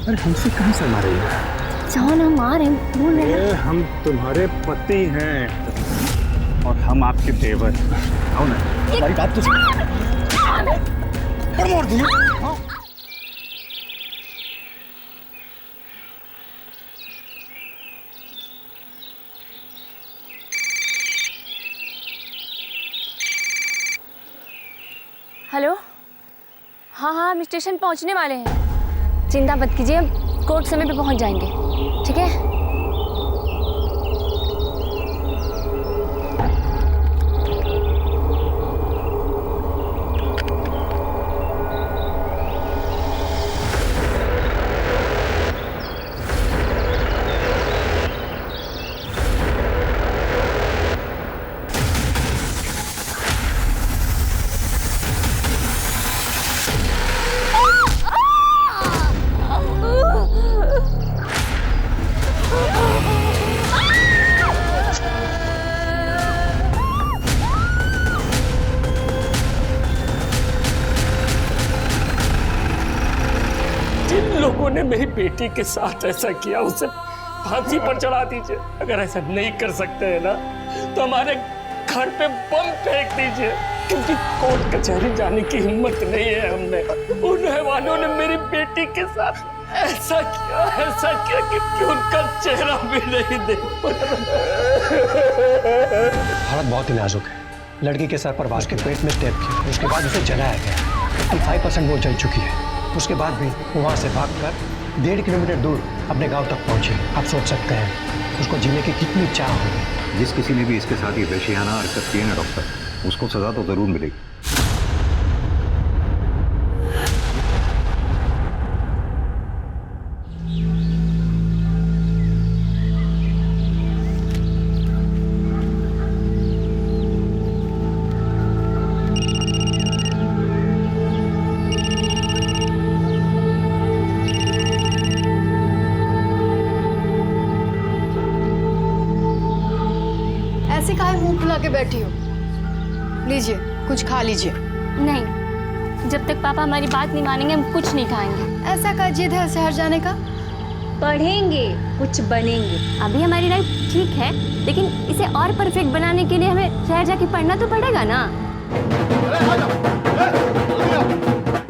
अरे हमसे कहाँ से मारेगा? जाओ ना, मारे बोल रहे हैं। हम तुम्हारे पति हैं और हम आपके देवर। आओ ना, हमारी बात तो मोड़ दी। हेलो, हाँ हाँ, हम स्टेशन पहुंचने वाले हैं। चिंता मत कीजिए, कोर्ट समय पे पहुंच जाएंगे। ठीक है? लोगों ने मेरी बेटी के साथ ऐसा किया, उसे फांसी पर चढ़ा दीजिए। अगर ऐसा नहीं कर सकते हैं ना तो हमारे घर पे बम फेंक दीजिए, क्योंकि कोर्ट कचहरी जाने की हिम्मत नहीं है हमने। उन हैवानों ने मेरी बेटी के साथ ऐसा किया कि उनका चेहरा भी नहीं देख पा रहा। हालत बहुत ही नाजुक है। लड़की के सर पर वार, उसके पेट में टेप किया, उसके बाद उसे जलाया गया। 55% वो जल चुकी है। उसके बाद भी वो वहाँ से भागकर 1.5 किलोमीटर दूर अपने गांव तक पहुंची। आप सोच सकते हैं उसको जीने की कितनी चाह होगी। जिस किसी ने भी इसके साथ ये वैश्याना हरकत की है ना डॉक्टर, उसको सजा तो जरूर मिलेगी। ऐसे काहे मुंह फुला के बैठी हो? लीजिए, कुछ खा लीजिए। नहीं, जब तक पापा हमारी बात नहीं मानेंगे हम कुछ नहीं खाएंगे। ऐसा का जिद है शहर जाने का? पढ़ेंगे, कुछ बनेंगे। अभी हमारी लाइफ ठीक है, लेकिन इसे और परफेक्ट बनाने के लिए हमें शहर जाके पढ़ना तो पड़ेगा ना।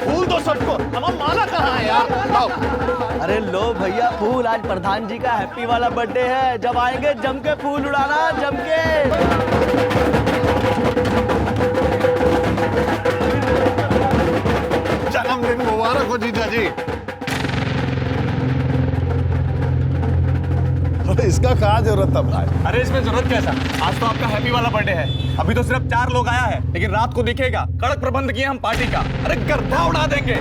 फूल दो सबको, हमारा माला कहाँ है यार? आओ। अरे लो भैया फूल, आज प्रधान जी का हैप्पी वाला बर्थडे है। जब आएंगे जम के फूल उड़ाना, जम के। जन्मदिन मुबारक हो जीजा जी। अरे इसका क्या जरूरत था भाई? अरे इसमें जरूरत कैसा? आज तो आपका हैप्पी वाला बर्थडे है। अभी तो सिर्फ 4 लोग आया है, लेकिन रात को दिखेगा। कड़क प्रबंध किए हम पार्टी का। अरे गर्दा उड़ा देंगे।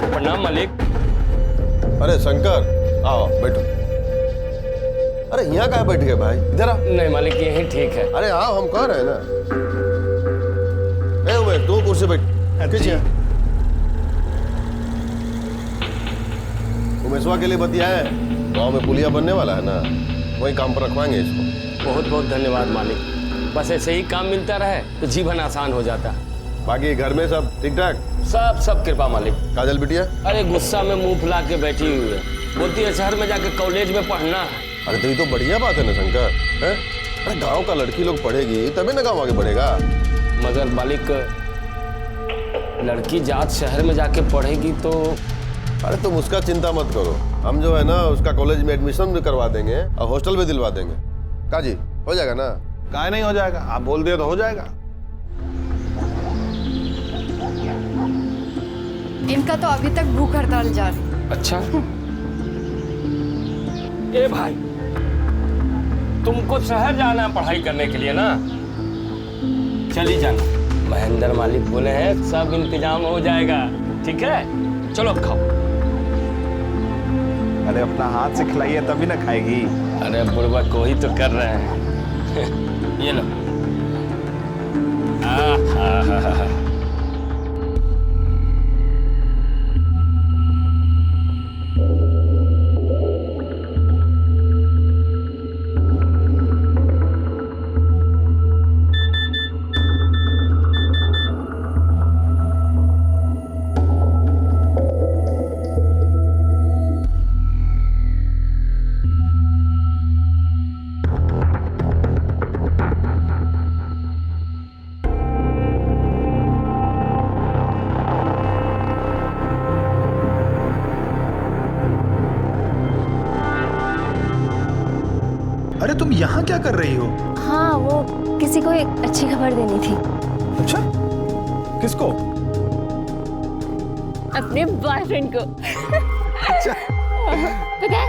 प्रणाम मालिक। अरे शंकर, आओ बैठो। अरे यहाँ कहाँ बैठ गए भाई? इधर आ। नहीं मालिक, यही ठीक है। अरे आओ, हम कह रहे हैं ना। ए उमेश, तू कुर्सी बैठ। खींचिए। उमेशवा के लिए बतियाए, गांव में पुलिया बनने वाला है ना, वही काम पर रखवाएंगे इसको। बहुत बहुत धन्यवाद मालिक। बस ऐसे ही काम मिलता रहे तो जीवन आसान हो जाता। बाकी घर में सब ठीक ठाक? सब कृपा मालिक। काजल बिटिया? अरे गुस्सा में मुंह फुला के बैठी हुई है, बोलती है शहर में जाके कॉलेज में पढ़ना है। अरे तो ये तो बढ़िया बात है ना शंकर, हैं? अरे गांव का लड़की लोग पढ़ेगी तभी ना गांव आगे बढ़ेगा। मगर मालिक, लड़की जात शहर में जाके पढ़ेगी तो। अरे तुम उसका चिंता मत करो, हम जो है ना उसका कॉलेज में एडमिशन भी करवा देंगे और हॉस्टल भी दिलवा देंगे। काजी हो जाएगा ना? काहे नहीं हो जाएगा? आप बोल दिए तो हो जाएगा। इनका तो अभी तक भूख हड़ताल जारी। अच्छा। ए भाई, तुमको शहर जाना है पढ़ाई करने के लिए ना? चली जाना। महेंद्र मालिक बोले हैं सब इंतजाम हो जाएगा। ठीक है, चलो अब खाओ। अरे अपना हाथ से खिलाइए तभी ना खाएगी। अरे बुढ़वा को ही तो कर रहे हैं। ये लो। यहाँ क्या कर रही हो? हाँ, वो किसी को एक अच्छी खबर देनी थी। अच्छा, किसको? अपने बॉयफ्रेंड को। अच्छा। पता है,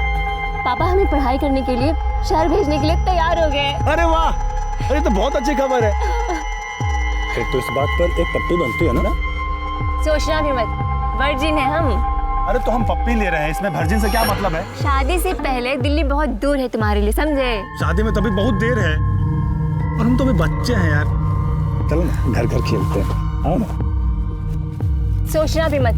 पापा हमें पढ़ाई करने के लिए शहर भेजने के लिए तैयार हो गए। अरे वाह, अरे तो बहुत अच्छी खबर है। फिर तो इस बात पर एक पप्पी बनती है ना? सोचना भी मत, वर्जिन है हम। अरे तो हम पप्पी ले रहे हैं, इसमें वर्जिन से क्या मतलब है? शादी से पहले दिल्ली बहुत दूर है तुम्हारे लिए, समझे? शादी में तो अभी बहुत देर है और हम तो अभी बच्चे हैं यार। चलो ना घर घर खेलते हैं, आओ ना। सोचना भी मत।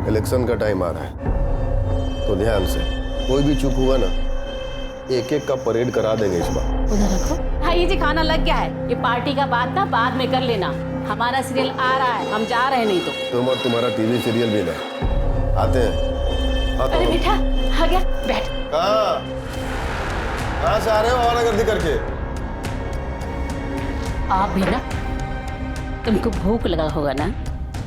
इलेक्शन का टाइम आ रहा है, तो ध्यान से, कोई भी चूक हुआ ना, एक एक का परेड करा देंगे इस बार। उधर रखो। भाई जी खाना लग गया है, ये पार्टी का बात था बाद में कर लेना। हमारा सीरियल आ रहा है, हम जा रहे हैं नहीं तो। तुम और तुम्हारा टीवी सीरियल भी ना आते हैं। अरे बेटा आ गया, बैठ। कहाँ से आ रहे हो आवारागर्दी करके? आप भी ना, तुमको भूख लगा होगा ना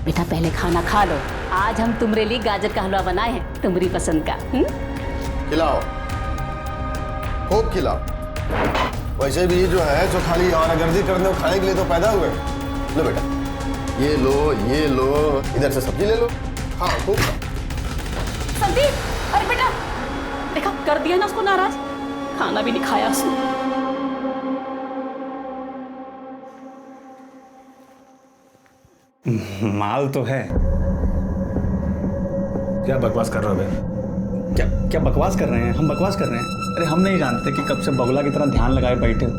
बेटा, पहले खाना खा लो। आज हम तुम्हारे लिए गाजर का हलवा बनाए हैं, तुम्हारी पसंद का। खिलाओ, खूब खिलाओ। वैसे भी जो है जो खाली आवारागर्दी करने और खाने के लिए तो पैदा हुए। लो बेटा, ये लो, इधर से सब्जी ले लो, हाँ खूब खाओ। संदीप, अरे बेटा देखा, कर दिया ना उसको नाराज, खाना भी नहीं खाया उसने। माल तो है। क्या बकवास कर रहे हो बे? क्या बकवास कर रहे हैं? हम बकवास कर रहे हैं? अरे हम नहीं जानते कि कब से बगुला की तरह ध्यान लगाए बैठे हो।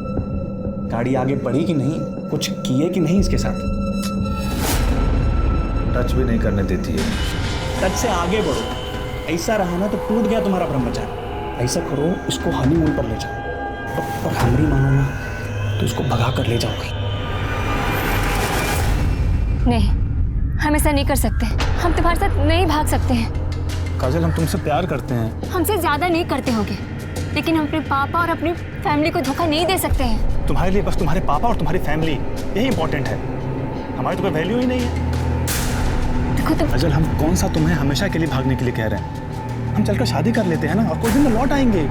गाड़ी आगे बढ़ी कि नहीं, कुछ किए कि नहीं इसके साथ? टच भी नहीं करने देती है। टच से आगे बढ़ो। ऐसा रहा ना तो टूट गया तुम्हारा ब्रह्मचारी। ऐसा करो, इसको हनीमून पर ले जाओ और हमारी मानो ना तो इसको भगा कर ले जाओगे। नहीं, हम ऐसा नहीं कर सकते। हम तुम्हारे साथ नहीं भाग सकते हैं। काजल, हम तुमसे प्यार करते हैं। हमसे ज्यादा नहीं करते होंगे, लेकिन हम अपने पापा और अपनी फैमिली को धोखा नहीं दे सकते हैं। तुम्हारे लिए बस तुम्हारे पापा और तुम्हारी फैमिली यही इंपॉर्टेंट है। हमारी तो कोई वैल्यू ही नहीं है। देखो तुम, काजल, हम कौन सा तुम्हें हमेशा के लिए भागने के लिए कह रहे हैं? हम चलकर शादी कर लेते हैं ना, और कुछ दिन में लौट आएंगे,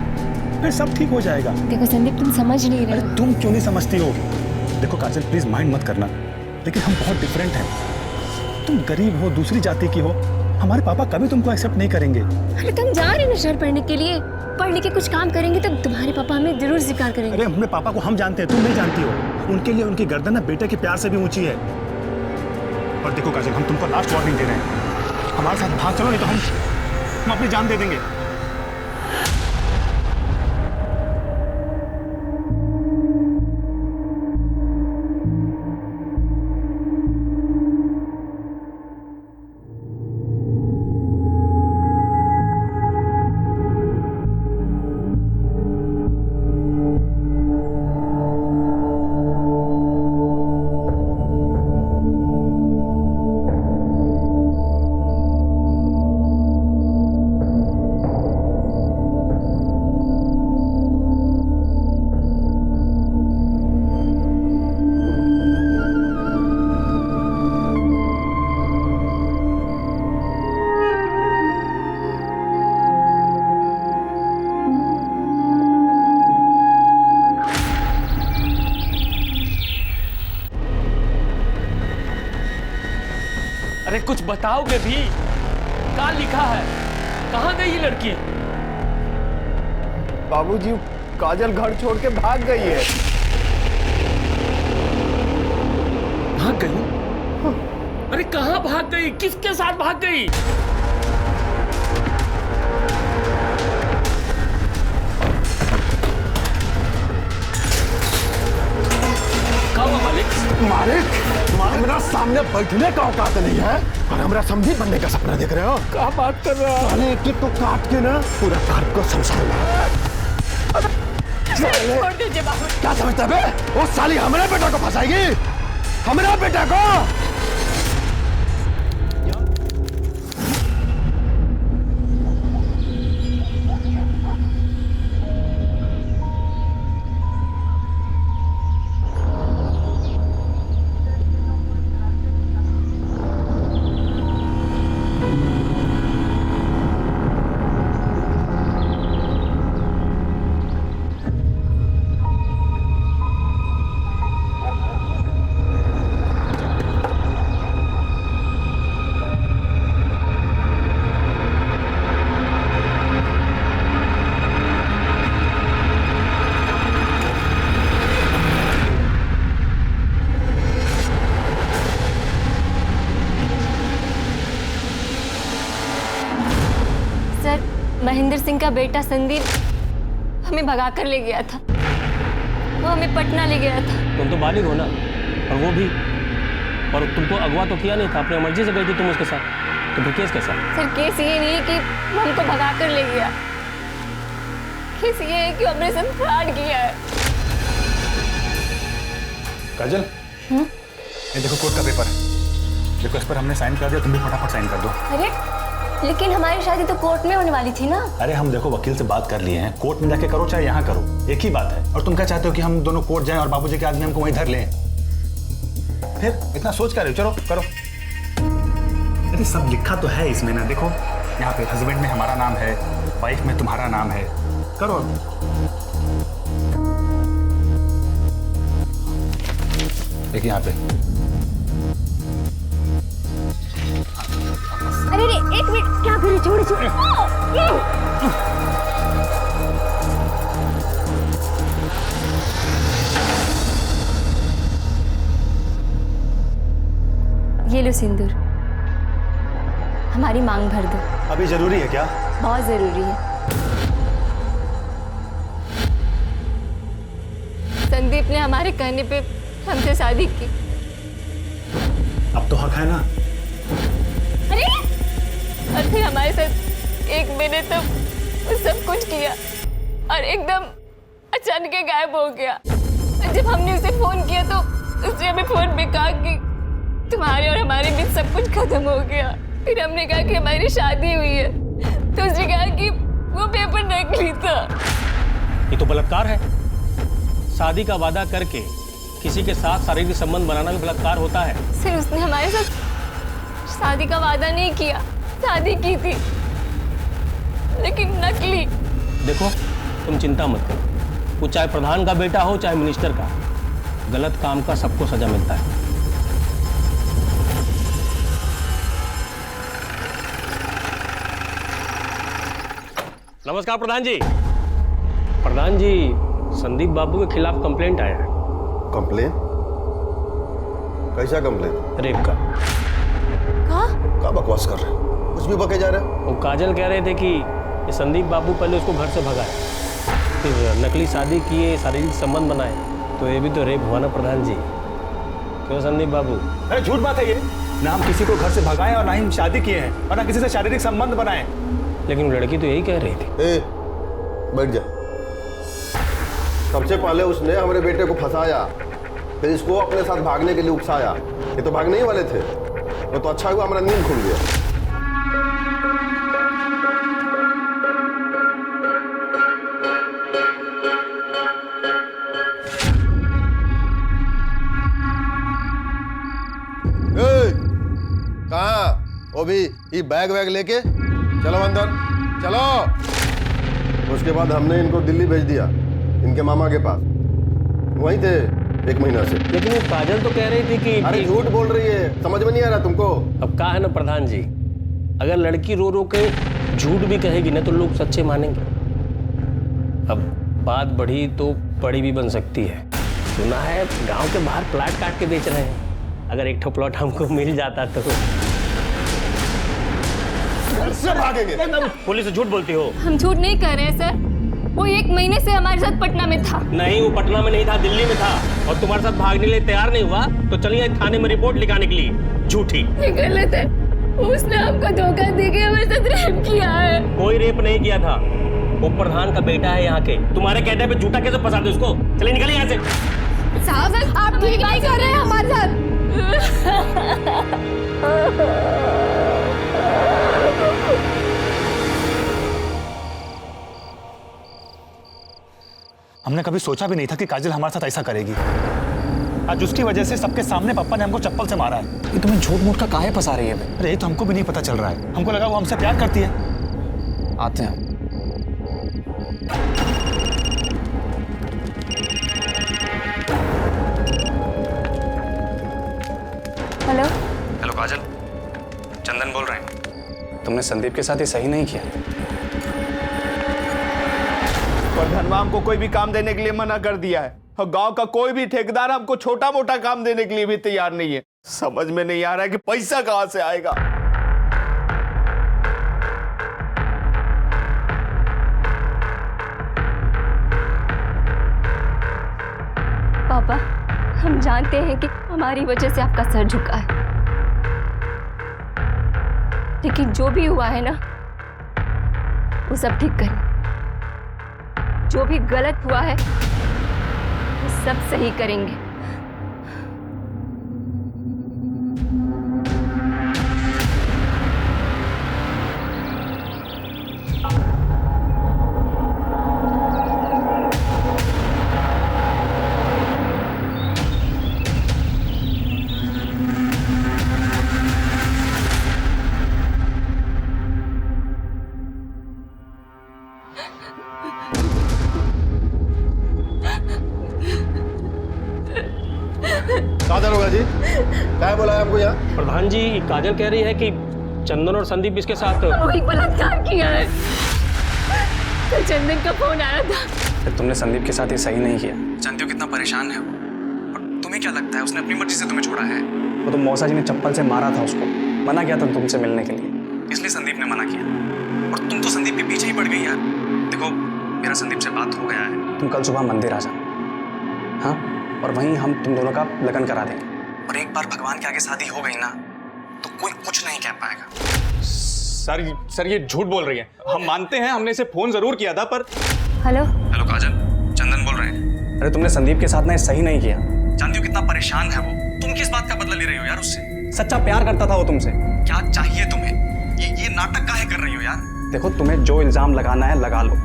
फिर सब ठीक हो जाएगा। देखो संदीप, तुम समझ नहीं रहे हो। तुम क्यों नहीं समझती हो? देखो काजल, प्लीज माइंड मत करना, लेकिन हम बहुत डिफरेंट हैं। तुम गरीब हो, दूसरी जाति की हो, हमारे पापा कभी तुमको एक्सेप्ट नहीं करेंगे। अरे तुम जा रहे हो शहर पढ़ने के लिए, पढ़ लिख के कुछ काम करेंगे तो तुम्हारे पापा हमें जरूर स्वीकार करेंगे। अरे अपने पापा को हम जानते हैं, तुम नहीं जानती हो। उनके लिए उनकी गर्दन ना बेटे के प्यार से भी ऊंची है। और देखो काजल, हम तुमको लास्ट वार्निंग दे रहे हैं, हमारे साथ भाग चलो, नहीं तो हम अपनी जान दे देंगे। अरे कुछ बताओगे भी? क्या लिखा है? कहाँ गई ये लड़की? बाबूजी, काजल घर छोड़ के भाग गई है। भाग गई? अरे कहाँ भाग गई? किसके साथ भाग गई? मालिक, तुम्हारा मेरा सामने बैठने का औकात नहीं है और हमारा समझी बनने का सपना देख रहे हो। क्या बात कर रहे हो? साले एक-एक को काट के ना पूरा घर को संसार में। छोड़ दीजिए बाबू। क्या समझता है बे? वो साली हमारे बेटा को फंसाएगी, हमारा बेटा को। सिंह का बेटा संदीप हमें भगा कर ले गया था। वो हमें पटना ले गया था। तुम तो बालिग हो ना, और वो भी, और तुमको अगवा तो किया नहीं था, अपनी मर्जी से गई थी तुम उसके साथ, तो फिर केस कैसा? सर केस ये नहीं है कि वो हमको भगा कर ले गया, केस ये है कि हमने सब फ्रॉड किया है। काजल, ये देखो कोर्ट का पेपर है, देखो इस पर हमने साइन कर दिया, तुम भी फटाफट साइन कर दो। अरे लेकिन हमारी शादी तो कोर्ट में होने वाली थी ना। अरे हम देखो वकील से बात कर लिए हैं, कोर्ट में जाके करो चाहे यहाँ करो, एक ही बात है। और तुम क्या चाहते हो कि हम दोनों कोर्ट जाएं और बाबूजी के आदमी हमको वहीं धर लें? फिर इतना सोच कर रहे हो, चलो करो। अरे सब लिखा तो है इसमें ना, देखो यहाँ पे हस्बैंड में हमारा नाम है, वाइफ में तुम्हारा नाम है, करो। एक यहाँ पे। अरे एक मिनट, क्या करे, छोड़ छोड़। ये लो सिंदूर, हमारी मांग भर दो। अभी जरूरी है क्या? बहुत जरूरी है। संदीप ने हमारे कहने पे हमसे शादी की। अब तो हक है ना? अरे और फिर हमारे साथ 1 महीने तक वो सब कुछ किया और एकदम अचानक ही गायब हो गया। जब हमने उसे फोन किया तो उसने हमें फोन पे कहा कि तुम्हारे और हमारे बीच सब कुछ खत्म हो गया। फिर हमने कहा कि हमारी शादी हुई है, तो उसने कहा कि वो पेपर नकली था। ये तो बलात्कार है। शादी का वादा करके किसी के साथ शारीरिक संबंध बनाना भी बलात्कार होता है। सिर्फ उसने हमारे साथ शादी का वादा नहीं किया, शादी की थी, लेकिन नकली। देखो तुम चिंता मत करो, वो चाहे प्रधान का बेटा हो चाहे मिनिस्टर का, गलत काम का सबको सजा मिलता है। नमस्कार प्रधान जी। प्रधान जी, संदीप बाबू के खिलाफ कंप्लेंट आया है। कंप्लेन? कैसा कंप्लेन? रेप का। क्या बकवास कर रहे हो? कुछ भी बके जा रहे हो। वो काजल कह रहे थे कि ये संदीप बाबू पहले उसको घर से भगाए, फिर नकली शादी किए, शारीरिक संबंध बनाए, तो ये भी तो रेप हुआ ना प्रधान जी। क्यों संदीप बाबू? अरे झूठ बात है ये, ना हम किसी को घर से भगाए और ना ही शादी किए हैं और ना किसी से शारीरिक संबंध बनाए। लेकिन लड़की तो यही कह रही थी। बैठ जा। सबसे पहले उसने हमारे बेटे को फंसाया, फिर इसको अपने साथ भागने के लिए उकसाया। ये तो भागने ही वाले थे, तो अच्छा हुआ हमारा नींद खुल गया। कहाँ? वो भी ये बैग वैग लेके चलो अंदर, चलो। उसके बाद हमने इनको दिल्ली भेज दिया, इनके मामा के पास। वहीं थे 1 महीना से। लेकिन वो काजल तो कह रही थी कि अरे झूठ बोल रही है, समझ में नहीं आ रहा तुमको? अब कहा है ना प्रधान जी, अगर लड़की रो रो के झूठ भी कहेगी ना तो लोग सच्चे मानेंगे। अब बात बढ़ी तो बड़ी भी बन सकती है। सुना है गांव के बाहर प्लाट काट के बेच रहे हैं, अगर एक ठो प्लॉट हमको मिल जाता तो। से भागेंगे। पुलिस से झूठ बोलती हो? हम झूठ नहीं कर रहे हैं सर, वो 1 महीने से हमारे साथ पटना में था। नहीं, वो पटना में नहीं था, दिल्ली में था, और तुम्हारे साथ भागने के लिए तैयार नहीं हुआ तो चलिए थाने में रिपोर्ट लिखाने के लिए। झूठी। ये गलत है, उसने हमको धोखा देके हमारे साथ रेप किया है। कोई रेप नहीं किया था, वो प्रधान का बेटा है यहाँ के। तुम्हारे कहने पे झूठा कैसे फंसाते उसको? चलिए निकलिए यहाँ से। साहब आप ठीक नहीं कर रहे हैं हमारे साथ। हमने कभी सोचा भी नहीं था कि काजल हमारे साथ ऐसा करेगी। आज उसकी वजह से सबके सामने पापा ने हमको चप्पल से मारा है। ये तुम्हें झूठ मूठ का काहे फंसा रही है? अरे ये तो हमको भी नहीं पता चल रहा है, हमको लगा वो हमसे प्यार करती है। आते हैं। हेलो हेलो काजल, चंदन बोल रहे हैं। तुमने संदीप के साथ ये सही नहीं किया। प्रधान हमको कोई भी काम देने के लिए मना कर दिया है, और गांव का कोई भी ठेकेदार हमको छोटा मोटा काम देने के लिए भी तैयार नहीं है। समझ में नहीं आ रहा है कि पैसा कहां से आएगा। पापा, हम जानते हैं कि हमारी वजह से आपका सर झुका है, लेकिन जो भी हुआ है ना, वो सब ठीक करें। जो भी गलत हुआ है वो सब सही करेंगे। कहाँ होगा जी? क्या बोला है हमको यहाँ? प्रधान जी, काजल कह रही है कि चंदन और संदीप इसके साथ वही बलात्कार किया है। तो चंदन का फोन आया था। तुमने संदीप के साथ ये सही नहीं किया। जानती हो कितना परेशान है वो, और तुम्हें क्या लगता है उसने अपनी मर्जी से तुम्हें छोड़ा है? वो तो मौसा जी ने चप्पल से मारा था उसको, मना किया था तुमसे मिलने के लिए, इसलिए संदीप ने मना किया। और तुम तो संदीप के पीछे ही पड़ गई यार। देखो, मेरा संदीप से बात हो गया है, तुम कल सुबह मंदिर आ जाना, हाँ? और वहीं हम तुम दोनों का लगन करा देंगे। और एक बार भगवान के आगे शादी हो गई ना, तो कोई कुछ नहीं कह पाएगा। सर ये झूठ बोल रही है। हम मानते हैं, हमने इसे फोन जरूर किया था, पर हेलो हेलो काजल, चंदन बोल रहे हैं। अरे तुमने संदीप के साथ ना सही नहीं किया। जानती हो कितना परेशान है वो। तुम किस बात का बदला ले रही हो यार उससे? सच्चा प्यार करता था वो तुमसे। क्या चाहिए तुम्हें? ये नाटक काहे कर रही हो यार? देखो, तुम्हें जो इल्जाम लगाना है लगा लो,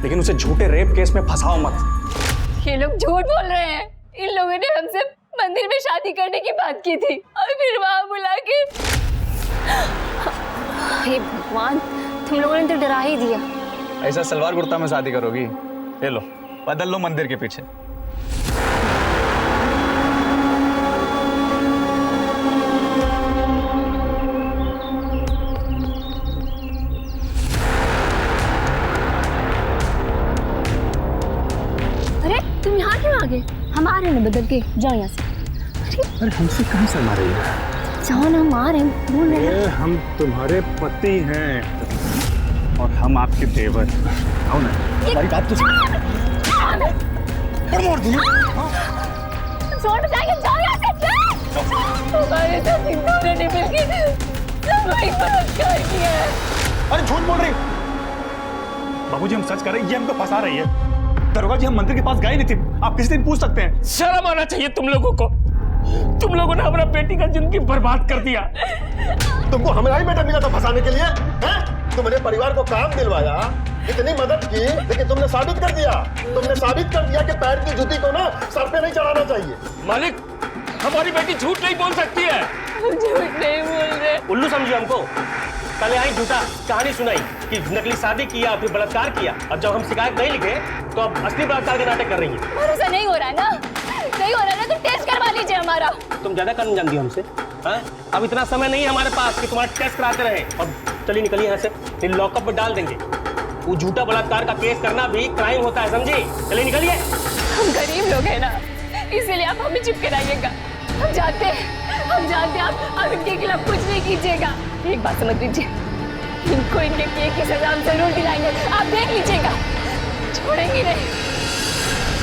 लेकिन उसे झूठे रेप केस में फंसाओ मत। ये लोग झूठ बोल रहे हैं। इन लोगों ने हमसे मंदिर में शादी करने की बात की थी और फिर वहां बुला के। हे भगवान, तुम लोगों ने तो डरा ही दिया। ऐसा सलवार कुर्ता में शादी करोगी? ले लो, बदल लो मंदिर के पीछे। अरे तुम यहाँ क्यों आ गए? हम आ रहे हैं ना बदल के, जाओ यहाँ से। अरे हमसे कहाँ शर्मा रही है? जाओ ना, हम आ रहे हैं, बोल रहे हैं। हम तुम्हारे पति हैं और हम आपके देवर। आओ ना, हमारी बात तो सुनो। मोड़ दिया। छोड़ जाएंगे, जाओ यहाँ से। हमारे साथ इन दोनों ने मिलकर सामूहिक बलात्कार किया है। अरे झूठ बोल रही। बाबूजी, हम सच कर रहे हैं, ये हमको फंसा रही है। दरोगा जी, हम मंदिर के पास गए नहीं थे, आप किसी दिन पूछ सकते हैं। शर्म आना चाहिए तुम लोगों को। तुम लोगों ने हमारा बेटी का जिंदगी बर्बाद कर दिया। तुमको हमारा ही बेटा मिला था फंसाने के लिए, हैं? तुमने परिवार को काम दिलवाया, इतनी मदद की, लेकिन तुमने साबित कर दिया। तुमने साबित कर दिया कि पैर की जूती को ना सर पे नहीं चढ़ाना चाहिए। मालिक, हमारी बेटी झूठ नहीं बोल सकती है। झूठ नहीं बोल रहे। उल्लू समझिए हमको। पहले आई झूठा कहानी सुनाई कि नकली शादी किया, फिर बलात्कार किया। अब जब हम शिकायत नहीं लिखे तो अब असली बलात्कार के नाटक कर रही है। भरोसा नहीं हो रहा है ना? नहीं हो रहा है ना, तो टेस्ट करवा लीजिए हमारा। तुम ज्यादा करने जानती हो हमसे, हाँ? अब इतना समय नहीं है हमारे पास कि तुम्हारा टेस्ट कराते रहे। अब चलिए निकलिए यहाँ से, फिर लॉकअप में डाल देंगे। वो झूठा बलात्कार का केस करना भी क्राइम होता है, समझे? चलिए निकलिए। हम गरीब लोग हैं ना, इसीलिए आप हमें चुप कराइएगा। हम जानते हैं आप इनके खिलाफ कुछ नहीं कीजिएगा। एक बात समझ लीजिए, इनको इनके किए की सजा हम जरूर दिलाएंगे। आप देख लीजिएगा, छोड़ेंगे नहीं।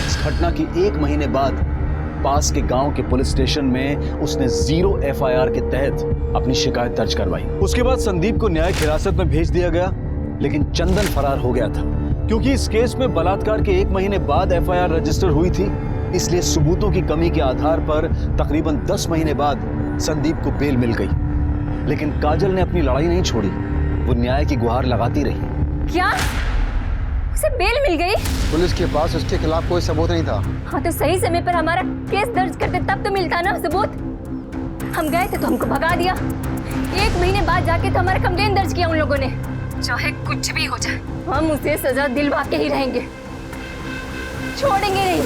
इस घटना की 1 महीने बाद पास के गांव के पुलिस स्टेशन में उसने 0 FIR के तहत अपनी शिकायत दर्ज करवाई। उसके बाद संदीप को न्यायिक हिरासत में भेज दिया गया, लेकिन चंदन फरार हो गया था। क्योंकि इस केस में बलात्कार के 1 महीने बाद FIR रजिस्टर हुई थी, इसलिए सबूतों की कमी के आधार पर तकरीबन 10 महीने बाद संदीप को बेल मिल गई। लेकिन काजल ने अपनी लड़ाई नहीं छोड़ी, वो न्याय की गुहार लगाती रही। क्या उसे बेल मिल गई? पुलिस के पास उसके खिलाफ कोई सबूत नहीं था। हाँ, तो सही समय पर हमारा केस दर्ज करते तब तो मिलता ना सबूत। हम गए थे तो हमको भगा दिया। 1 महीने बाद जाके तो हमारा कंप्लेन दर्ज किया उन लोगों ने। चाहे कुछ भी हो जाए, हम उसे सजा दिलवा के ही रहेंगे, छोड़ेंगे नहीं।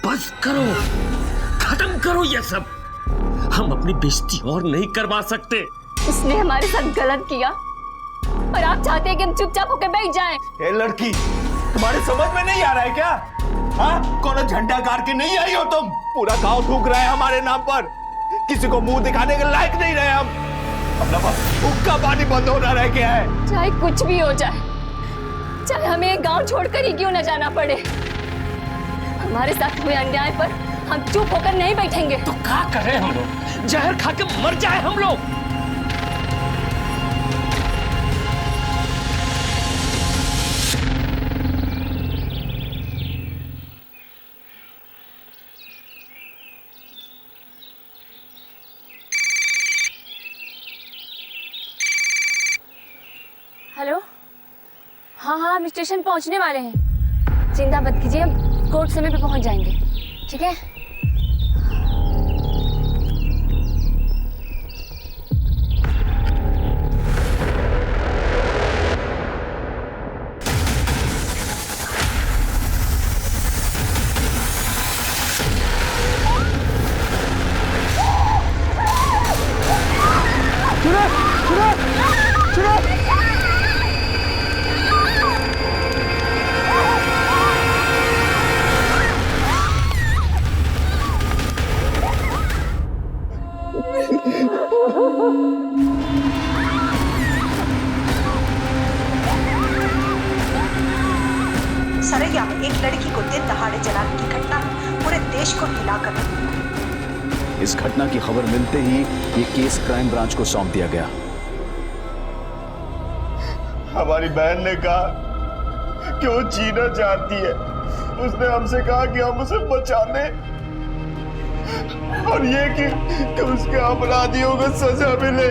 बस करो, खत्म करो ये सब। हम अपनी बेइज्जती और नहीं करवा सकते। उसने हमारे साथ गलत किया और आप चाहते हैं कि हम चुपचाप होकर बैठ जाएं। ए लड़की, तुम्हारे समझ में नहीं आ रहा है क्या? हाँ, कौन झंडा गाड़ के नहीं आई हो तुम? पूरा गांव थूक रहा है हमारे नाम पर। किसी को मुंह दिखाने के लायक नहीं रहे हम। अपना हुक्का पानी बंद होना रह गया है। चाहे कुछ भी हो जाए, चाहे हमें ये गांव छोड़कर ही क्यों न जाना पड़े, हमारे साथ हुए अन्याय पर हम चुप होकर नहीं बैठेंगे। तो क्या करें हम लोग? जहर खा के मर जाए हम लोग? हेलो, हाँ हाँ, हम स्टेशन पहुंचने वाले हैं। चिंता मत कीजिए, हम कोर्ट समय पे पहुंच जाएंगे, ठीक है? सरैया में एक लड़की को दिन दहाड़े जलाने की घटना पूरे देश को हिलाकर रख दिया। इस घटना की खबर मिलते ही ये केस क्राइम ब्रांच को सौंप दिया गया। हमारी बहन ने कहा कि वो जीना चाहती है। उसने हमसे कहा कि हम उसे बचा लें, और ये कि उसके अपराधियों को सजा मिले।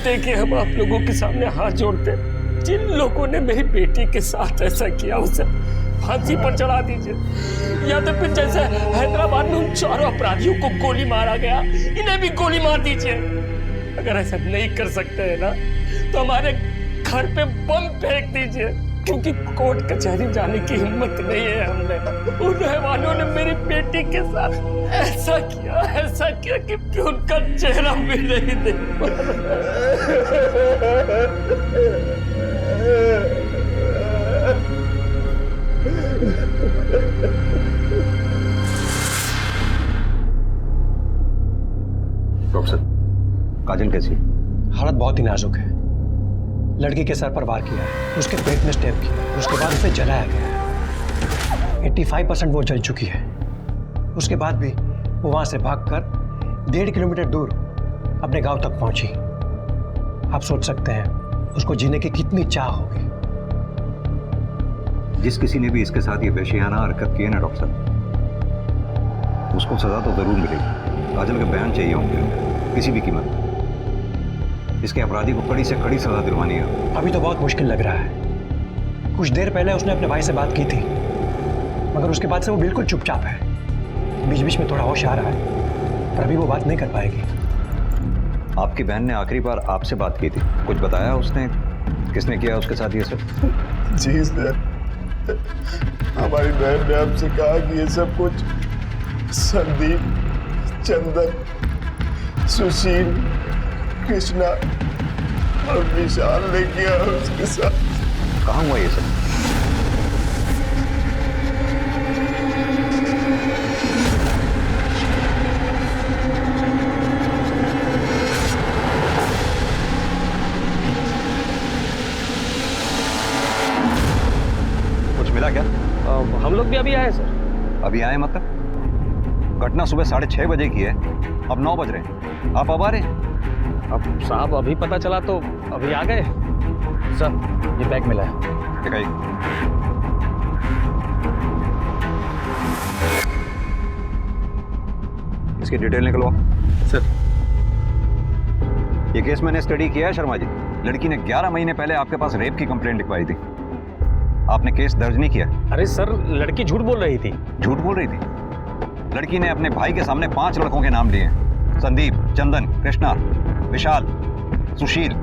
देखिए, हम आप लोगों के सामने हाथ जोड़ते, जिन लोगों ने मेरी बेटी के साथ ऐसा किया उसे फांसी पर चढ़ा दीजिए, या तो फिर जैसे हैदराबाद में उन चारों अपराधियों को गोली मारा गया, इन्हें भी गोली मार दीजिए। अगर ऐसा नहीं कर सकते हैं ना, तो हमारे घर पे बम फेंक दीजिए, क्योंकि कोर्ट कचहरी जाने की हिम्मत नहीं है हमने। उन रहवानों ने मेरी बेटी के साथ ऐसा किया कि उनका चेहरा भी नहीं देख डॉक्टर साहब, काजल कैसी है? हालत बहुत ही नाजुक है। लड़की के सर पर वार किया है, उसके पेट में स्टेप किया, उसके बाद उसे जलाया गया। 85% वो जल चुकी है। उसके बाद भी वो वहां से भागकर 1.5 किलोमीटर दूर अपने गांव तक पहुंची। आप सोच सकते हैं उसको जीने की कितनी चाह होगी। जिस किसी ने भी इसके साथ ये वहशियाना हरकत की है ना डॉक्टर साहब, उसको सजा तो जरूर मिलेगी। काजल के बयान चाहिए होंगे किसी भी कीमत। इसके अपराधी को कड़ी से कड़ी सजा दिलवानी है। अभी तो बहुत मुश्किल लग रहा है। कुछ देर पहले उसने अपने भाई से बात की थी, मगर उसके बाद से वो बिल्कुल चुपचाप है। बीच बीच में थोड़ा होश आ रहा है, पर अभी वो बात नहीं कर पाएगी। आपकी बहन ने आखिरी बार आपसे बात की थी, कुछ बताया उसने? किसने किया उसके साथ ये सब? जी सर, हमारी बहन ने हमसे कहा कि ये सब कुछ संदीप, चंदन, सुशील, कृष्णा और विशाल ने किया उसके साथ। कहाँ हुआ ये सब? कुछ मिला क्या? हम लोग भी अभी आए सर। अभी आए मतलब? घटना सुबह 6:30 बजे की है, अब 9 बज रहे हैं। आप अब आ रहे हैं? अब साहब अभी पता चला तो अभी आ गए। सर, ये बैग मिला है। दिखाइए। इसकी डिटेल निकलवाओ। सर, ये केस मैंने स्टडी किया है शर्मा जी। लड़की ने 11 महीने पहले आपके पास रेप की कंप्लेंट लिखवाई थी। आपने केस दर्ज नहीं किया? अरे सर, लड़की झूठ बोल रही थी। झूठ बोल रही थी? लड़की ने अपने भाई के सामने 5 लड़कों के नाम लिए, संदीप, चंदन, कृष्णा, विशाल, सुशील।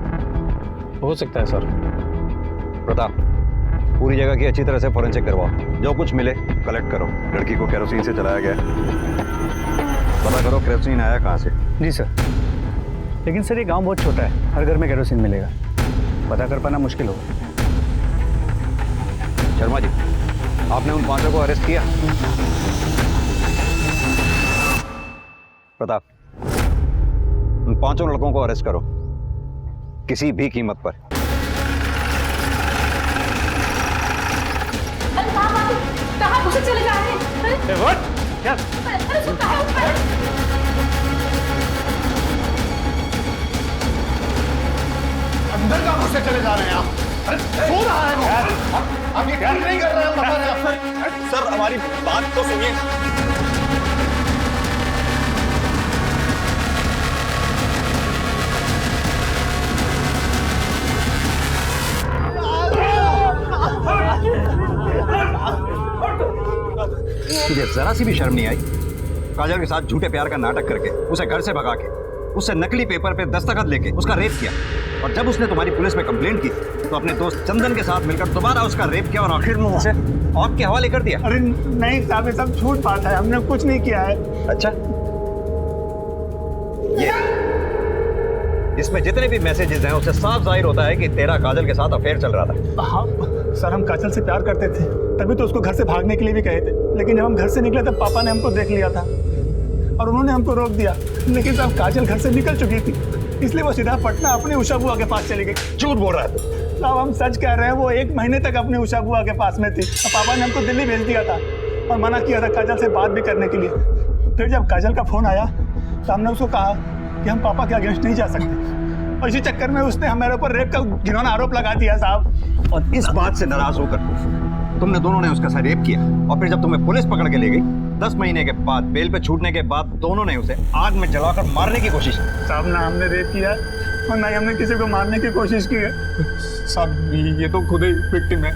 हो सकता है सर। प्रताप, पूरी जगह की अच्छी तरह से फॉरेंसिक करवाओ। जो कुछ मिले कलेक्ट करो। लड़की को केरोसिन से जलाया गया, पता करो केरोसिन आया कहाँ से। जी सर, लेकिन सर ये गांव बहुत छोटा है, हर घर में केरोसिन मिलेगा, पता कर पाना मुश्किल होगा। शर्मा जी, आपने उन 5 को अरेस्ट किया? प्रताप, उन 5 लड़कों को अरेस्ट करो किसी भी कीमत पर। कहाँ घुसे चले जा रहे हैं? क्या? अरे सुन, कहाँ ऊपर? अंदर का घुसे चले जा रहे हैं आप? सो रहा है वो। आप ये ठीक नहीं कर रहे हैं, बता रहे हैं। सर हमारी बात तो सुनिए। तुझे जरा सी भी शर्म नहीं आई? काजल के साथ झूठे प्यार का नाटक करके उसे घर से भगा के उससे नकली पेपर पे दस्तखत लेके उसका रेप किया, और जब उसने तुम्हारी पुलिस में कंप्लेंट की तो अपने दोस्त चंदन के साथ मिलकर दोबारा उसका रेप किया और आखिर में उसे आपके हवाले कर दिया। अरे नहीं साहब, ये सब झूठ बात है, हमने कुछ नहीं किया है। अच्छा, ये इसमें जितने भी मैसेजेस हैं उससे साफ जाहिर होता है कि तेरा काजल के साथ अफेयर चल रहा था। हाँ सर, हम काजल से प्यार करते थे, तभी तो उसको घर से भागने के लिए भी कहे थे, लेकिन जब हम घर से निकले तब पापा ने हमको देख लिया था और उन्होंने हमको रोक दिया। लेकिन साहब काजल घर से निकल चुकी थी, इसलिए वो सीधा पटना अपनी उषा बुआ के पास चली गई। झूठ बोल रहा है तू। साहब हम सच कह रहे हैं, वो 1 महीने तक अपनी उषा बुआ के पास में थी। पापा ने हमको दिल्ली भेज दिया था और मना किया था काजल से बात भी करने के लिए। फिर जब काजल का फोन आया तो हमने उसको कहा कि हम पापा के अगेंस्ट नहीं जा सकते, और इसी चक्कर में उसने हमारे ऊपर रेप का घिनौना आरोप लगा दिया साहब। और इस बात से नाराज होकर तुमने दोनों ने उसका साथ रेप किया, और फिर जब तुम्हें पुलिस पकड़ के ले गई 10 महीने के बाद बेल पे छूटने के बाद दोनों ने उसे आग में जलाकर मारने की कोशिश की। साहब ना हमने रेप किया और ना ही हमने किसी को मारने की कोशिश की है। साहब ये तो खुद ही विक्टिम है,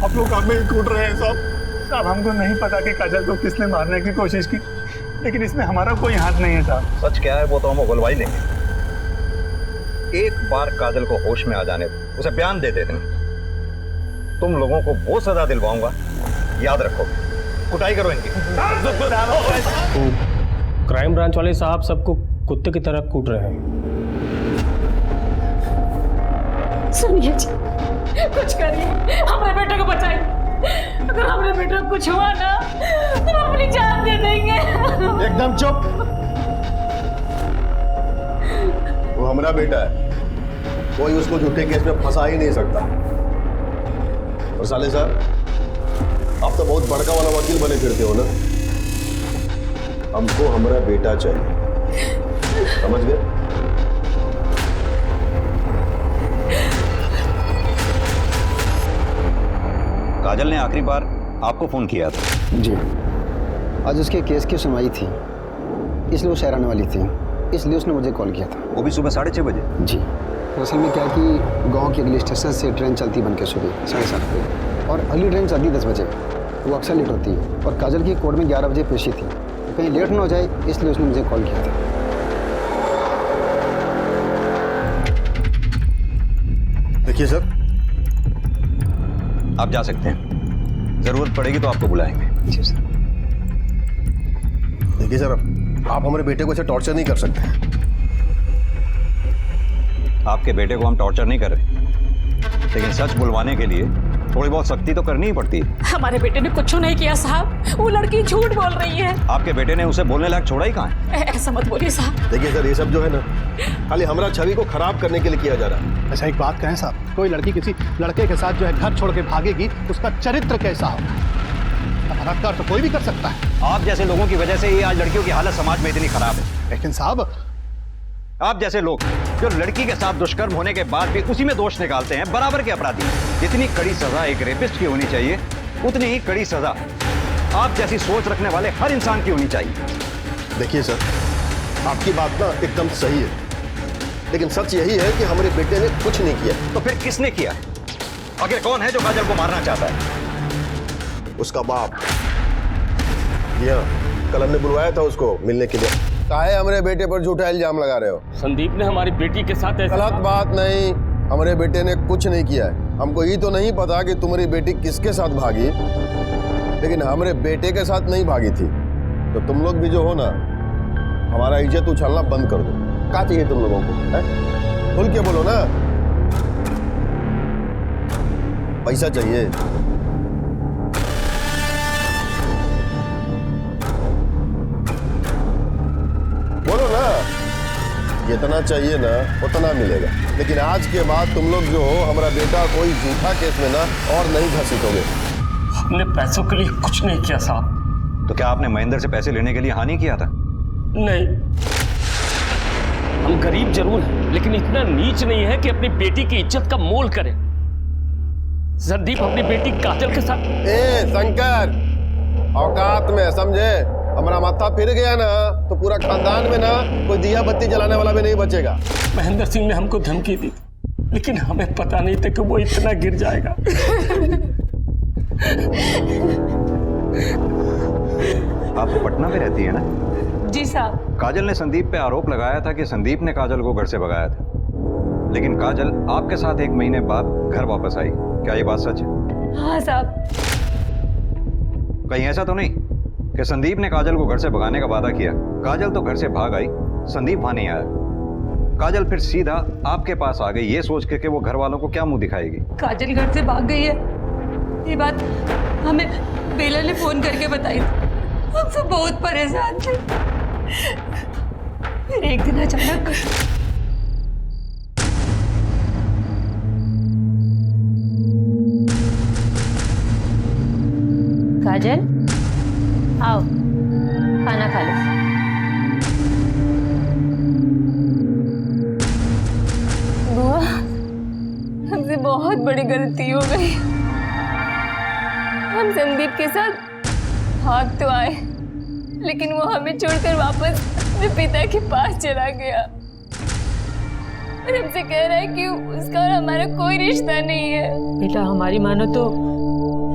आप लोग हमें ही कूट रहे हैं साहब। साहब हमको नहीं पता कि काजल को किसने मारने की कोशिश की, लेकिन इसमें हमारा कोई हाथ नहीं है साहब। सच क्या है वो तो हम उगलवाई लेंगे। एक बार काजल को होश में आ जाने दो, उसे बयान दे देते हैं, तुम लोगों को वो सजा दिलवाऊंगा, याद रखो। कुटाई करो इनकी। क्राइम ब्रांच वाले साहब सबको कुत्ते की तरह कूट रहे हैं। सुनिए जी, कुछ करिए, हमारे बेटे को बचाइए। अगर हमारे बेटे को कुछ हुआ ना तो हम अपनी जान दे देंगे। एकदम चुप। वो हमारा बेटा है, कोई उसको झूठे केस में फंसा ही नहीं सकता। और साले साहब, आप तो बहुत बड़का वाला वकील बने फिरते हो ना। हमको हमारा बेटा चाहिए, समझ गए? काजल ने आखिरी बार आपको फोन किया था? जी, आज उसके केस की सुनवाई थी, इसलिए वो शहर आने वाली थी, इसलिए उसने मुझे कॉल किया था। वो भी सुबह 6:30 बजे? जी, असल में क्या है कि गांव के अगले स्टेशन से ट्रेन चलती बन के सुबह 7:30 बजे, और अगली ट्रेन चलती 10 बजे। वो अक्सर लेट होती है, और काजल की कोर्ट में 11 बजे पेशी थी, तो कहीं लेट ना हो जाए इसलिए उसने मुझे कॉल किया था। देखिए सर, आप जा सकते हैं, जरूरत पड़ेगी तो आपको बुलाएंगे। जी सर। देखिए सर, आप हमारे बेटे को ऐसे टॉर्चर नहीं कर सकते। आपके बेटे को हम टॉर्चर नहीं कर रहे, लेकिन सच बुलवाने के लिए थोड़ी बहुत सख्ती तो करनी ही पड़ती है। हमारे बेटे ने कुछ नहीं किया साहब, वो लड़की झूठ बोल रही है। आपके बेटे ने उसे बोलने लायक छोड़ा ही कहाँ है? ऐसा मत बोलिए साहब। देखिए सर, ये सब जो है ना, खाली हमारा छवि को खराब करने के लिए किया जा रहा है। अच्छा एक बात कहें साहब, कोई लड़की किसी लड़के के साथ जो है घर छोड़ के भागेगी, उसका चरित्र कैसा हो? बलात्कार तो कोई भी कर सकता है। आप जैसे लोगों की वजह से ही आज लड़कियों की हालत समाज में इतनी खराब है। लेकिन साहब, आप जैसे लोग जो लड़की के साथ दुष्कर्म होने के बाद भी उसी में दोष निकालते हैं, बराबर के अपराधी। जितनी कड़ी सजा एक रेपिस्ट की होनी चाहिए, उतनी ही कड़ी सजा आप जैसी सोच रखने वाले हर इंसान की होनी चाहिए। देखिए सर, आपकी बात ना एकदम सही है, लेकिन सच यही है कि हमारे बेटे ने कुछ नहीं किया। तो फिर किसने किया? आखिर कौन है जो काजल को मारना चाहता है? उसका बाप। जी हाँ, कल हमने बुलवाया था उसको मिलने के लिए। काहे हमारे बेटे पर झूठा इल्जाम लगा रहे हो? संदीप ने हमारी बेटी के साथ ऐसा... गलत बात नहीं, हमारे बेटे ने कुछ नहीं किया है। हमको ये तो नहीं पता कि तुम्हारी बेटी किसके साथ भागी, लेकिन हमारे बेटे के साथ नहीं भागी थी। तो तुम लोग भी जो हो ना, हमारा इज्जत उछालना बंद कर दो। क्या चाहिए तुम लोगों को? खुल के बोलो ना। पैसा चाहिए? जितना चाहिए ना उतना मिलेगा, लेकिन आज के बाद तुम लोग जो हो हमारा बेटा कोई झूठा केस में ना और नहीं घसीटोगे। हमने पैसों के लिए कुछ नहीं किया साहब। तो क्या आपने महेंद्र से पैसे लेने के लिए हानि किया था? नहीं, हम गरीब जरूर हैं लेकिन इतना नीच नहीं है कि अपनी बेटी की इज्जत का मोल करें। संदीप अपनी बेटी काजल के साथ। ए शंकर, औकात में समझे, हमारा माथा फिर गया ना तो पूरा खानदान में ना कोई दिया बत्ती जलाने वाला भी नहीं बचेगा। महेंद्र सिंह ने हमको धमकी दी लेकिन हमें पता नहीं था कि वो इतना गिर जाएगा। आप पटना में रहती है ना? जी साहब। काजल ने संदीप पे आरोप लगाया था कि संदीप ने काजल को घर से भगाया था, लेकिन काजल आपके साथ 1 महीने बाद घर वापस आई। क्या ये बात सच है? हाँ साहब। कहीं ऐसा तो नहीं कि संदीप ने काजल को घर से भगाने का वादा किया, काजल तो घर से भाग आई, संदीप वहां नहीं आया, काजल फिर सीधा आपके पास आ गई ये सोच के कि वो घर वालों को क्या मुंह दिखाएगी? काजल घर से भाग गई है, ये बात हमें बेला ने फोन करके बताई थी। हम सब बहुत परेशान थे। फिर एक दिन अचानक काजल आओ खाना खा लो। बुआ, हमसे बहुत बड़ी गलती हो गई। हम संदीप के साथ भाग तो आए लेकिन वो हमें छोड़कर वापस अपने पिता के पास चला गया और हमसे कह रहा है कि उसका और हमारा कोई रिश्ता नहीं है। बेटा हमारी मानो तो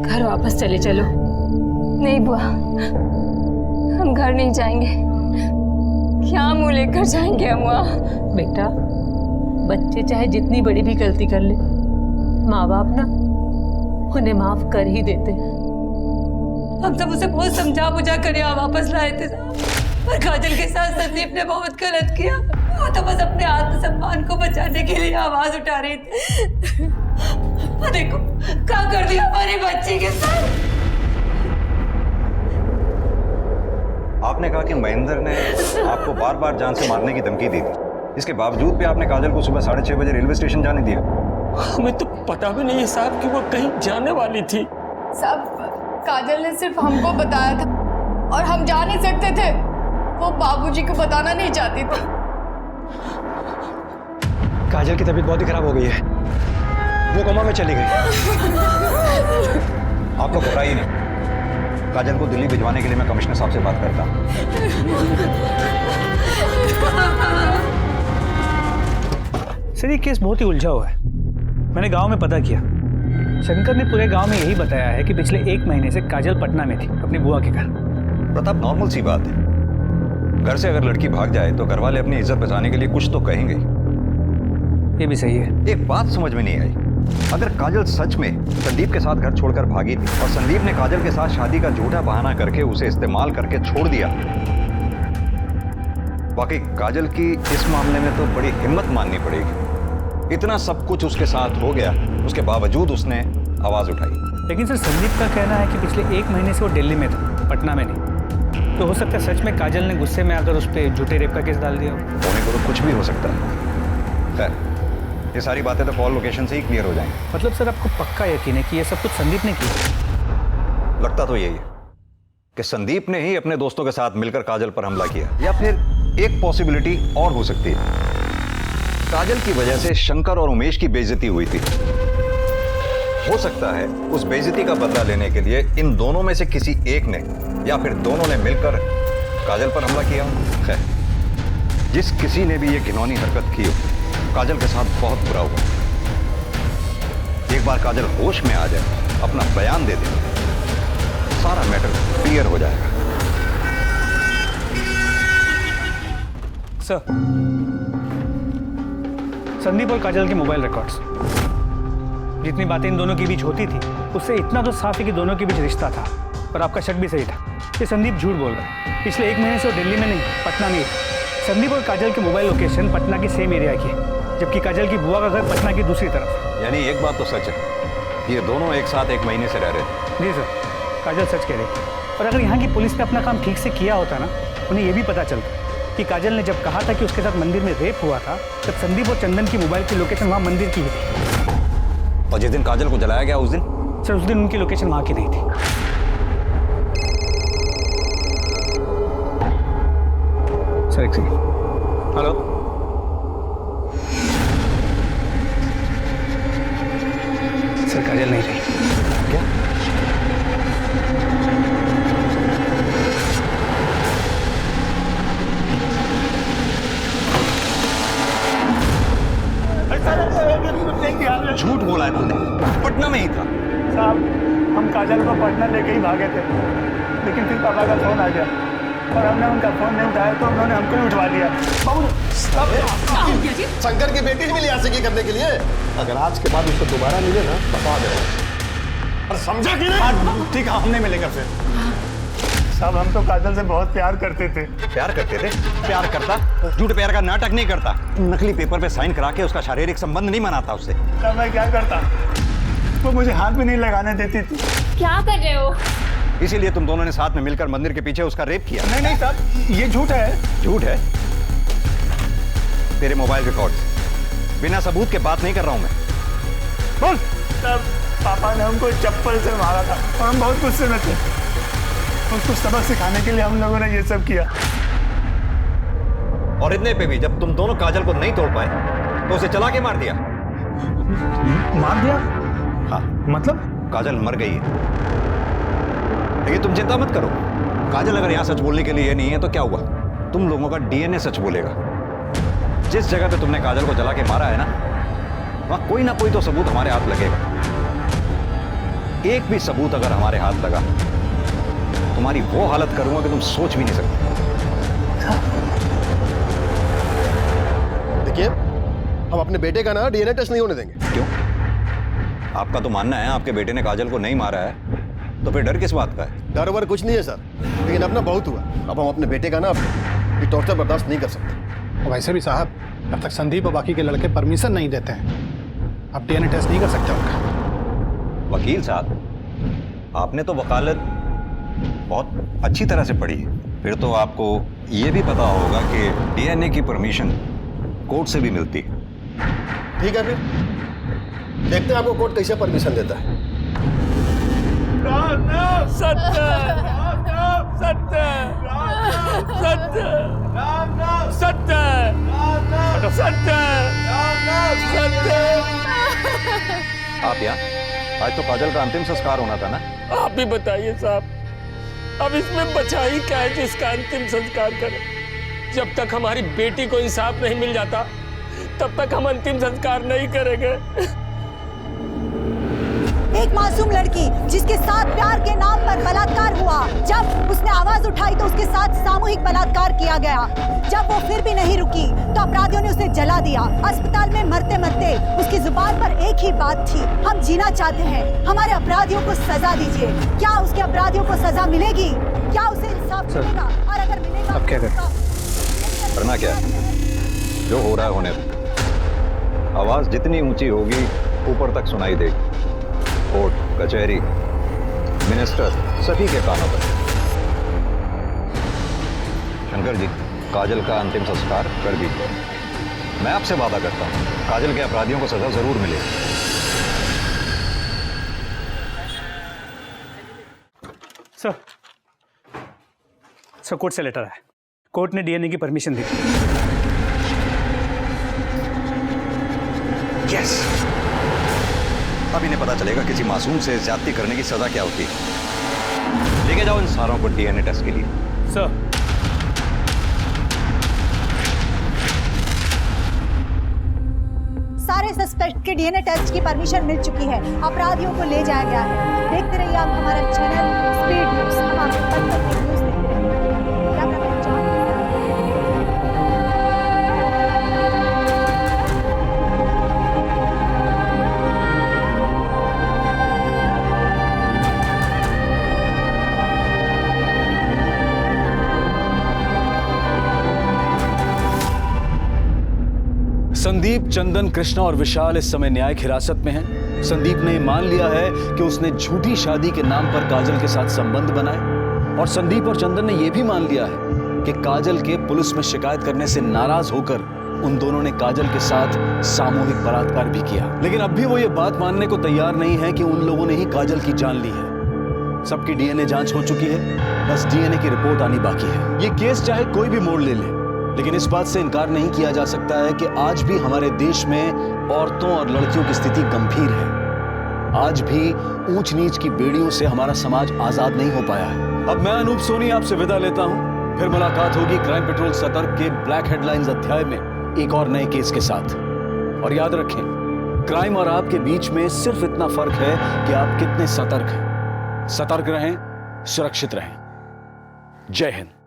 घर वापस चले चलो। नहीं बुआ, हम घर नहीं जाएंगे। क्या मुंह लेकर जाएंगे हम वहाँ? बेटा बच्चे चाहे जितनी बड़ी भी गलती कर ले, माँ बाप ना उन्हें माफ कर ही देते। हम सब उसे बहुत समझा बुझा कर यहाँ वापस लाए थे और काजल के साथ संदीप ने बहुत गलत किया। वो तो बस अपने आत्मसम्मान को बचाने के लिए आवाज उठा रही थी। देखो क्या कर दिया हमारे बच्चे के साथ। आपने कहा कि महेंद्र ने आपको बार बार जान से मारने की धमकी दी थी, इसके बावजूद भी आपने काजल को सुबह 6:30 बजे रेलवे स्टेशन जाने दिया। हमें तो पता भी नहीं है साहब कि वो कहीं जाने वाली थी। साहब काजल ने सिर्फ हमको बताया था और हम जा नहीं सकते थे। वो बाबूजी को बताना नहीं चाहती थी। काजल की तबीयत बहुत ही खराब हो गई है, वो कोमा में चली गई। आप लोग घबराइए नहीं, काजल को दिल्ली भिजवाने के लिए मैं कमिश्नर साहब से बात करता हूँ। सर ये केस बहुत ही उलझा हुआ है। मैंने गांव में पता किया, शंकर ने पूरे गांव में यही बताया है कि पिछले 1 महीने से काजल पटना में थी अपनी बुआ के घर। प्रताप, नॉर्मल सी बात है, घर से अगर लड़की भाग जाए तो घर वाले अपनी इज्जत बचाने के लिए कुछ तो कहेंगे। ये भी सही है। एक बात समझ में नहीं आई, अगर काजल सच में संदीप के साथ घर छोड़कर भागी थी और संदीप ने काजल के साथ शादी का झूठा बहाना करके उसे इस्तेमाल करके छोड़ दिया, वाकई काजल की इस मामले में तो बड़ी हिम्मत माननी पड़ेगी। इतना सब कुछ उसके साथ हो गया, उसके बावजूद उसने आवाज उठाई। लेकिन सर संदीप का कहना है कि पिछले 1 महीने से वो दिल्ली में था, पटना में नहीं। तो हो सकता है सच में काजल ने गुस्से में आकर उस पर झूठे रेप का केस डाल दिया हो। होने को तो कुछ भी हो सकता है। खैर ये सारी बातें तो कॉल लोकेशन से ही क्लियर हो जाएंगी। मतलब सर आपको पक्का यकीन है कि ये सब कुछ संदीप ने किया? लगता तो यही है कि संदीप ने ही अपने दोस्तों के साथ मिलकर काजल पर हमला किया, या फिर एक पॉसिबिलिटी और हो सकती है, काजल की वजह से शंकर और उमेश की बेइज्जती हुई थी। हो सकता है उस बेइज्जती का बदला लेने के लिए इन दोनों में से किसी एक ने या फिर दोनों ने मिलकर काजल पर हमला किया। खैर जिस किसी ने भी ये घिनौनी हरकत की हो, काजल के साथ बहुत बुरा हुआ। एक बार काजल होश में आ जाए, अपना बयान दे दे, सारा मैटर क्लियर हो जाएगा। सर संदीप और काजल के मोबाइल रिकॉर्ड्स, जितनी बातें इन दोनों के बीच होती थी उससे इतना तो साफ है कि दोनों के बीच रिश्ता था। और आपका शक भी सही था कि संदीप झूठ बोल रहा है। पिछले 1 महीने से वो दिल्ली में नहीं, पटना में ही। संदीप और काजल की मोबाइल लोकेशन पटना की सेम एरिया की है, जबकि काजल की बुआ का घर पटना की दूसरी तरफ। यानी एक बात तो सच है, ये दोनों एक साथ 1 महीने से रह रहे थे। जी सर, काजल सच कह रही थी। और अगर यहाँ की पुलिस ने अपना काम ठीक से किया होता ना, उन्हें ये भी पता चलता कि कि काजल ने जब कहा था कि उसके साथ मंदिर में रेप हुआ था, तब संदीप और चंदन की मोबाइल की लोकेशन वहाँ मंदिर की ही थी। और जिस दिन काजल को जलाया गया उस दिन? सर उस दिन उनकी लोकेशन वहाँ की नहीं थी। सर एक सेकंड। हेलो, सर काजल नहीं रही। क्या? झूठ बोला है तूने, पटना में ही था। साहब हम काजल को पटना लेके ही भागे थे, लेकिन फिर पापा का फोन आ गया और हमने उनका फोन नहीं उठाया तो उन्होंने हमको ही उठवा लिया। शंकर की बेटी भी लिया आशिकी करने के लिए। अगर आज के बाद उसको दोबारा मिले ना बता दे। और समझा कि नहीं? ठीक है, हम नहीं मिलेंगे फिर। साहब हम तो काजल से बहुत प्यार करते थे। प्यार करते थे? प्यार करता? झूठ प्यार का नाटक नहीं करता। नकली पेपर पे साइन करा के उसका शारीरिक संबंध नहीं बनाता उससे। तब मैं क्या करता? वो मुझे हाथ भी नहीं लगाने देती थी। क्या कर रहे हो? इसीलिए तुम दोनों ने साथ में मिलकर मंदिर के पीछे उसका रेप किया। नहीं नहीं साहब, ये झूठ है। झूठ है? तेरे मोबाइल रिकॉर्ड, बिना सबूत के बात नहीं कर रहा हूं मैं। बोल। तब पापा ने हमको चप्पल से मारा था और हम बहुत गुस्से में थे। उसको सबक सिखाने के लिए हम लोगों ने ये सब किया। और इतने पे भी जब तुम दोनों काजल को नहीं तोड़ पाए तो उसे चला के मार दिया। मार दिया? हाँ। मतलब? काजल मर गई है। लेकिन तुम चिंता मत करो, काजल अगर यहाँ सच बोलने के लिए नहीं है तो क्या हुआ, तुम लोगों का डीएनए सच बोलेगा। जिस जगह पे तुमने काजल को जला के मारा है ना, वहां कोई ना कोई तो सबूत हमारे हाथ लगेगा। एक भी सबूत अगर हमारे हाथ लगा, तुम्हारी वो हालत करूंगा कि तुम सोच भी नहीं सकते। देखिए, हम अपने बेटे का ना डीएनए टेस्ट नहीं होने देंगे। क्यों? आपका तो मानना है आपके बेटे ने काजल को नहीं मारा है, तो फिर डर किस बात का है? डर वर कुछ नहीं है सर, लेकिन अपना बहुत हुआ। अब हम अपने बेटे का ना ये टॉर्चर बर्दाश्त नहीं कर सकते। और वैसे भी साहब, जब तक संदीप और बाकी के लड़के परमिशन नहीं देते हैं, आप डीएनए टेस्ट नहीं कर सकते उनका। वकील साहब, आपने तो वकालत बहुत अच्छी तरह से पढ़ी है, फिर तो आपको ये भी पता होगा कि डीएनए की परमिशन कोर्ट से भी मिलती है। ठीक है, फिर देखते हैं आपको कोर्ट कैसे परमिशन देता है। सत्य सत्य सत्य सत्य सत्य सत्य। आप यहाँ? आज तो काजल का अंतिम संस्कार होना था ना? आप ही बताइए साहब, अब इसमें बचा ही क्या है जिसका अंतिम संस्कार करें? जब तक हमारी बेटी को इंसाफ नहीं मिल जाता, तब तक हम अंतिम संस्कार नहीं करेंगे। एक मासूम लड़की जिसके साथ प्यार के नाम पर बलात्कार हुआ, जब उसने आवाज उठाई तो उसके साथ सामूहिक बलात्कार किया गया। जब वो फिर भी नहीं रुकी तो अपराधियों ने उसे जला दिया। अस्पताल में मरते मरते उसकी जुबान पर एक ही बात थी, हम जीना चाहते हैं, हमारे अपराधियों को सजा दीजिए। क्या उसके अपराधियों को सजा मिलेगी? क्या उसे इंसाफ मिलेगा? और अगर मिलेगा अब क्या करें? करना क्या है? जो हो रहा है होने दो। आवाज जितनी ऊंची होगी ऊपर तक सुनाई देगी। कोर्ट, कचहरी, मिनिस्टर, सभी के कानों पर। शंकर जी, काजल का अंतिम संस्कार कर दीजिए। मैं आपसे वादा करता हूं, काजल के अपराधियों को सजा जरूर मिलेगी। सर कोर्ट से लेटर है। कोर्ट ने डीएनए की परमिशन दी। यस, अब इन्हें पता चलेगा किसी मासूम से ज्यादती करने की सजा क्या होती है। लेके जाओ इन सारों को डीएनए टेस्ट के लिए। सर सारे सस्पेक्ट के डीएनए टेस्ट की परमिशन मिल चुकी है, अपराधियों को ले जाया गया है। देखते रहिए आप हमारा चैनल स्पीड न्यूज। हम आपको तक तक न्यूज देते रहेंगे। Cameraman John. संदीप, चंदन, कृष्णा और विशाल इस समय न्यायिक हिरासत में हैं। संदीप ने मान लिया है कि उसने झूठी शादी के नाम पर काजल के साथ संबंध बनाए, और संदीप और चंदन ने यह भी मान लिया है कि काजल के पुलिस में शिकायत करने से नाराज होकर उन दोनों ने काजल के साथ सामूहिक बलात्कार भी किया। लेकिन अब भी वो ये बात मानने को तैयार नहीं है कि उन लोगों ने ही काजल की जान ली है। सबकी डीएनए जांच हो चुकी है, बस डीएनए की रिपोर्ट आनी बाकी है। ये केस चाहे कोई भी मोड़ ले लेकिन इस बात से इनकार नहीं किया जा सकता है कि आज भी हमारे देश में औरतों और लड़कियों की स्थिति गंभीर है। आज भी ऊंच नीच की बेड़ियों से हमारा समाज आजाद नहीं हो पाया है। अब मैं अनूप सोनी आपसे विदा लेता हूं। फिर मुलाकात होगी क्राइम पेट्रोल सतर्क के ब्लैक हेडलाइंस अध्याय में एक और नए केस के साथ। और याद रखें, क्राइम और आपके बीच में सिर्फ इतना फर्क है कि आप कितने सतर्क हैं। सतर्क रहें, सुरक्षित रहें। जय हिंद।